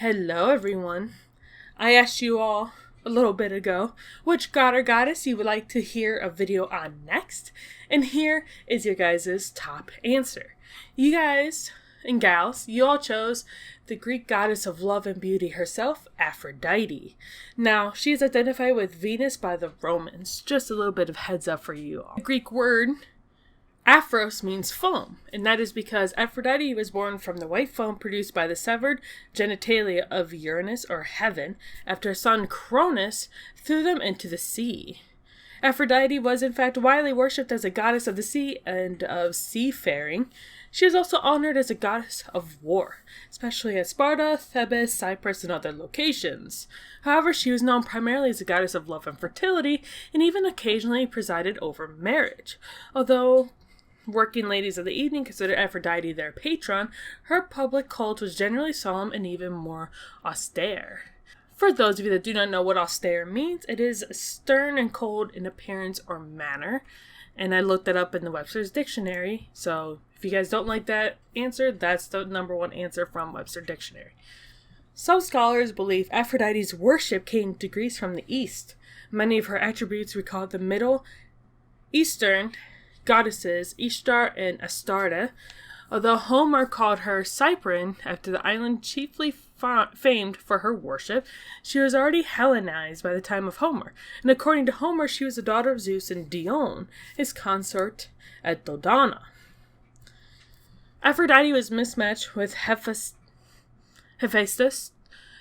Hello, everyone. I asked you all a little bit ago which god or goddess you would like to hear a video on next, and here is your guys' top answer. You guys and gals, you all chose the Greek goddess of love and beauty herself, Aphrodite. Now, she is identified with Venus by the Romans. Just a little bit of heads up for you all. The Greek word Aphros means foam, and that is because Aphrodite was born from the white foam produced by the severed genitalia of Uranus, or heaven, after his son Cronus threw them into the sea. Aphrodite was in fact widely worshipped as a goddess of the sea and of seafaring. She is also honored as a goddess of war, especially at Sparta, Thebes, Cyprus, and other locations. However, she was known primarily as a goddess of love and fertility, and even occasionally presided over marriage. Although working ladies of the evening considered Aphrodite their patron, her public cult was generally solemn and even more austere. For those of you that do not know what austere means, it is stern and cold in appearance or manner. And I looked that up in the Webster's Dictionary, so if you guys don't like that answer, that's the number one answer from Webster Dictionary. Some scholars believe Aphrodite's worship came to Greece from the east. Many of her attributes recall the Middle Eastern goddesses Ishtar and Astarte, although Homer called her Cyprian after the island chiefly famed for her worship. She was already Hellenized by the time of Homer, and according to Homer, she was the daughter of Zeus and Dione, his consort at Dodona. Aphrodite was mismatched with Hephaestus,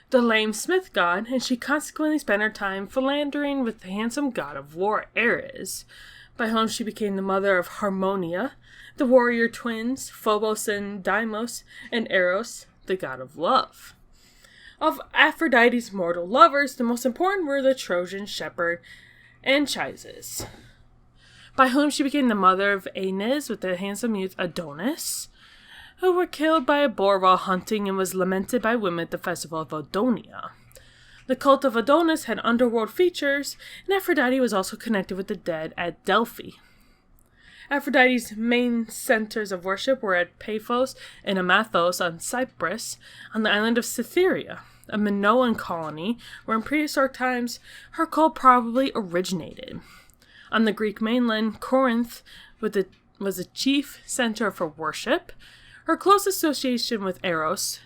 the lame smith god, and she consequently spent her time philandering with the handsome god of war, Ares, by whom she became the mother of Harmonia, the warrior twins, Phobos and Deimos, and Eros, the god of love. Of Aphrodite's mortal lovers, the most important were the Trojan shepherd Anchises, by whom she became the mother of Aeneas with the handsome youth Adonis, who were killed by a boar while hunting and was lamented by women at the festival of Adonia. The cult of Adonis had underworld features, and Aphrodite was also connected with the dead at Delphi. Aphrodite's main centers of worship were at Paphos and Amathos on Cyprus, on the island of Cytherea, a Minoan colony where in prehistoric times her cult probably originated. On the Greek mainland, Corinth was the chief center for worship. Her close association with Eros,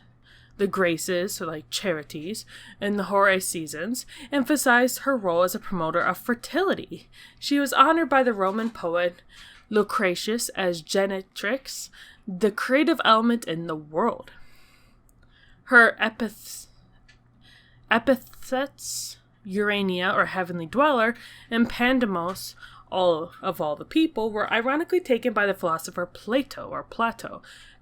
the Graces, so like charities, and the Horae seasons, emphasized her role as a promoter of fertility. She was honored by the Roman poet Lucretius as Genetrix, the creative element in the world. Her epithets, Urania, or heavenly dweller, and Pandemos, all the people, were ironically taken by the philosopher Plato,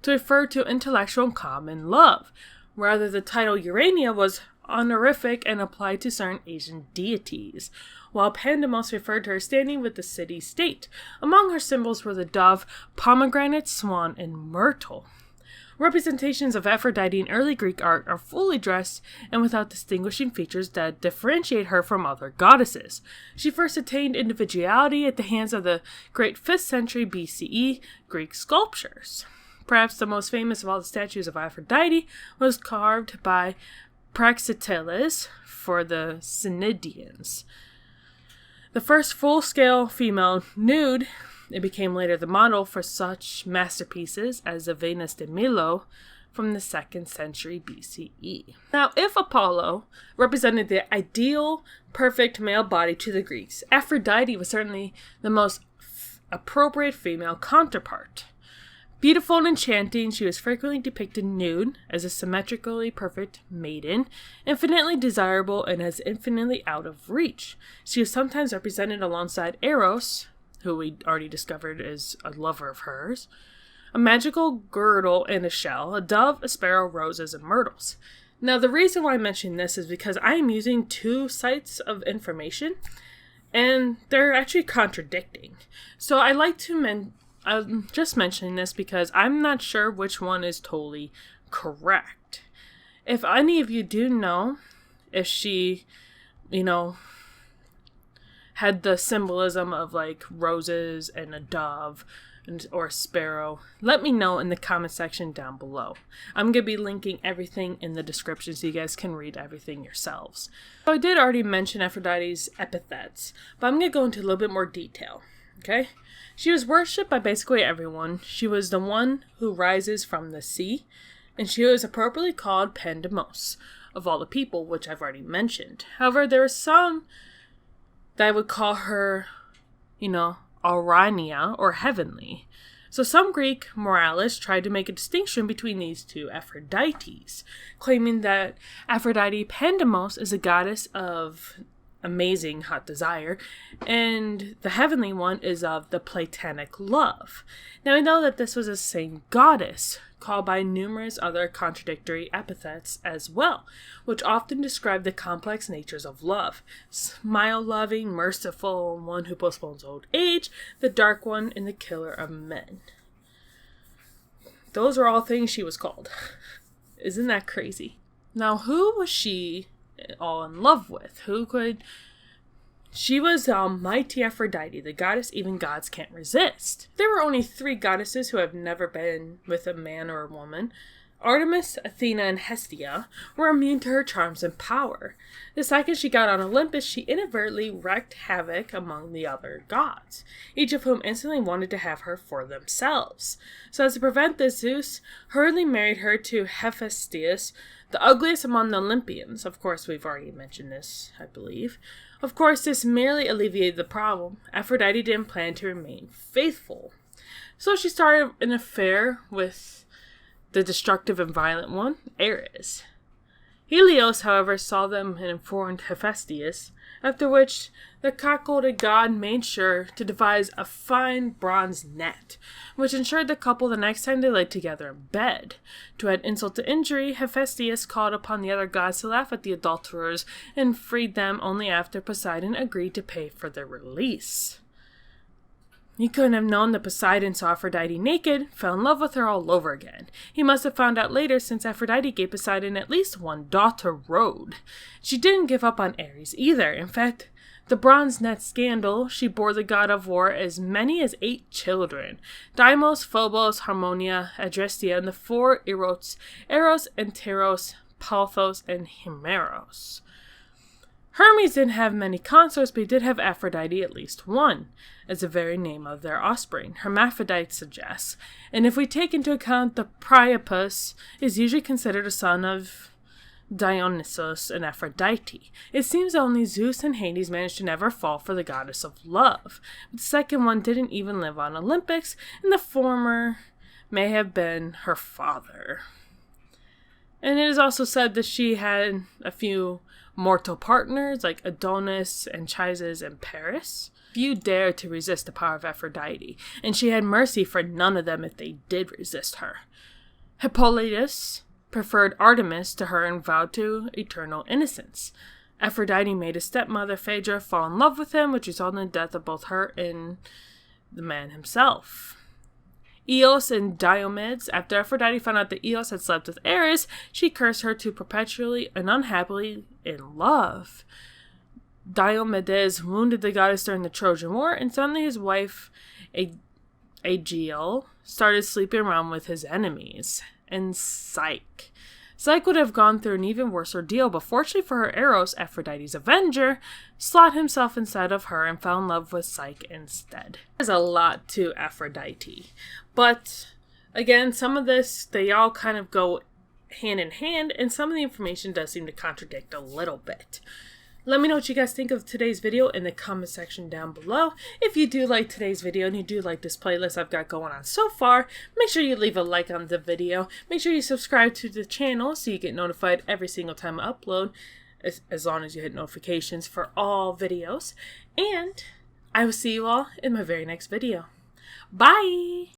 to refer to intellectual and common love. Rather, the title Urania was honorific and applied to certain Asian deities, while Pandemos referred to her standing with the city-state. Among her symbols were the dove, pomegranate, swan, and myrtle. Representations of Aphrodite in early Greek art are fully dressed and without distinguishing features that differentiate her from other goddesses. She first attained individuality at the hands of the great 5th century BCE Greek sculptures. Perhaps the most famous of all the statues of Aphrodite was carved by Praxiteles for the Cnidians. The first full-scale female nude, it became later the model for such masterpieces as the Venus de Milo from the 2nd century BCE. Now, if Apollo represented the ideal, perfect male body to the Greeks, Aphrodite was certainly the most appropriate female counterpart. Beautiful and enchanting, she was frequently depicted nude as a symmetrically perfect maiden, infinitely desirable and as infinitely out of reach. She was sometimes represented alongside Eros, who we already discovered is a lover of hers, a magical girdle and a shell, a dove, a sparrow, roses, and myrtles. Now, the reason why I mention this is because I am using two sites of information, and they're actually contradicting. So I like to I'm just mentioning this because I'm not sure which one is totally correct. If any of you do know if she, had the symbolism of like roses and a dove or sparrow? Let me know in the comment section down below. I'm going to be linking everything in the description so you guys can read everything yourselves. So I did already mention Aphrodite's epithets, but I'm going to go into a little bit more detail. Okay? She was worshipped by basically everyone. She was the one who rises from the sea, and she was appropriately called Pandemos of all the people, which I've already mentioned. However, there are some that would call her, Aurania or heavenly. So some Greek moralists tried to make a distinction between these two Aphrodites, claiming that Aphrodite Pandemos is a goddess of amazing hot desire, and the heavenly one is of the platonic love. Now we know that this was the same goddess, called by numerous other contradictory epithets as well, which often describe the complex natures of love. Smile-loving, merciful, one who postpones old age, the dark one, and the killer of men. Those are all things she was called. Isn't that crazy? Now, who was she all in love with? She was the almighty Aphrodite, the goddess even gods can't resist. There were only 3 goddesses who have never been with a man or a woman. Artemis, Athena, and Hestia were immune to her charms and power. The second she got on Olympus, she inadvertently wreaked havoc among the other gods, each of whom instantly wanted to have her for themselves. So as to prevent this, Zeus hurriedly married her to Hephaestus, the ugliest among the Olympians. Of course, we've already mentioned this, I believe. Of course, this merely alleviated the problem. Aphrodite didn't plan to remain faithful. So she started an affair with the destructive and violent one, Ares. Helios, however, saw them and informed Hephaestus, after which the cuckolded god made sure to devise a fine bronze net, which ensured the couple the next time they lay together in bed. To add insult to injury, Hephaestus called upon the other gods to laugh at the adulterers and freed them only after Poseidon agreed to pay for their release. He couldn't have known that Poseidon saw Aphrodite naked, fell in love with her all over again. He must have found out later, since Aphrodite gave Poseidon at least one daughter, Rhode. She didn't give up on Ares either. In fact, the bronze net scandal, she bore the god of war as many as 8 children: Deimos, Phobos, Harmonia, Adrestia, and the 4 Erots: Eros, Anteros, Palthos, and Himeros. Hermes didn't have many consorts, but he did have Aphrodite at least one, as the very name of their offspring, Hermaphrodite, suggests. And if we take into account the Priapus is usually considered a son of Dionysus and Aphrodite, it seems that only Zeus and Hades managed to never fall for the goddess of love. But the second one didn't even live on Olympus, and the former may have been her father. And it is also said that she had a few mortal partners like Adonis, Anchises, and Paris. Few dared to resist the power of Aphrodite, and she had mercy for none of them if they did resist her. Hippolytus preferred Artemis to her and vowed to eternal innocence. Aphrodite made his stepmother Phaedra fall in love with him, which resulted in the death of both her and the man himself. Eos and Diomedes. After Aphrodite found out that Eos had slept with Ares, she cursed her to perpetually and unhappily in love. Diomedes wounded the goddess during the Trojan War, and suddenly his wife, Aegae, started sleeping around with his enemies. And Psyche would have gone through an even worse ordeal, but fortunately for her, Eros, Aphrodite's avenger, slot himself inside of her and fell in love with Psyche instead. There's a lot to Aphrodite, but again, some of this, they all kind of go hand in hand, and some of the information does seem to contradict a little bit. Let me know what you guys think of today's video in the comment section down below. If you do like today's video and you do like this playlist I've got going on so far, make sure you leave a like on the video. Make sure you subscribe to the channel so you get notified every single time I upload, as long as you hit notifications for all videos. And I will see you all in my very next video. Bye!